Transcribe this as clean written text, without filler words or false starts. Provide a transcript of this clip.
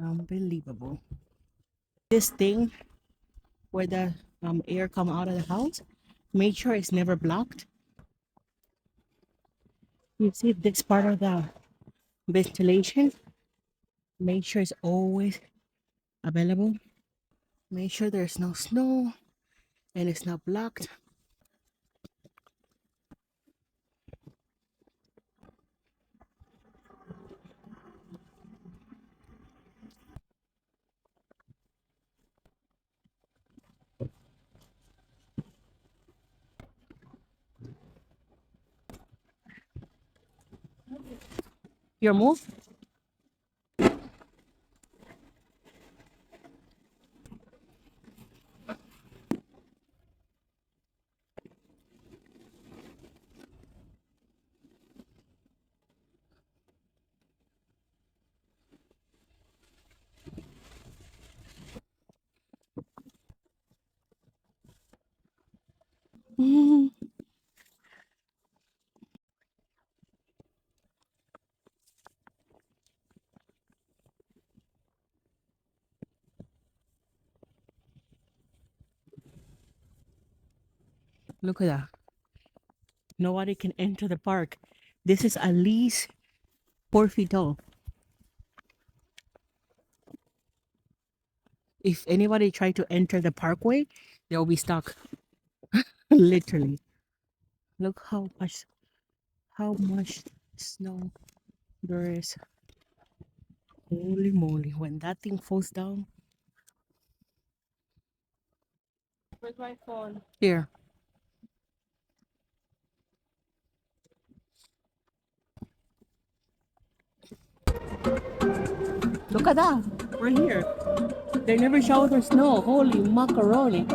Unbelievable. This thing where the air come out of the house, make sure it's never blocked. You see this part of the ventilation, make sure it's always available. Make sure there's no snow and it's not blocked. Your move? Mhm. Look at that. Nobody can enter the park. This is at least 4 feet tall. If anybody try to enter the parkway, they'll be stuck. Literally. Look how much snow there is. Holy moly. When that thing falls down. Where's my phone? Here. Look at that. Right here. They never show the snow. Holy macaroni.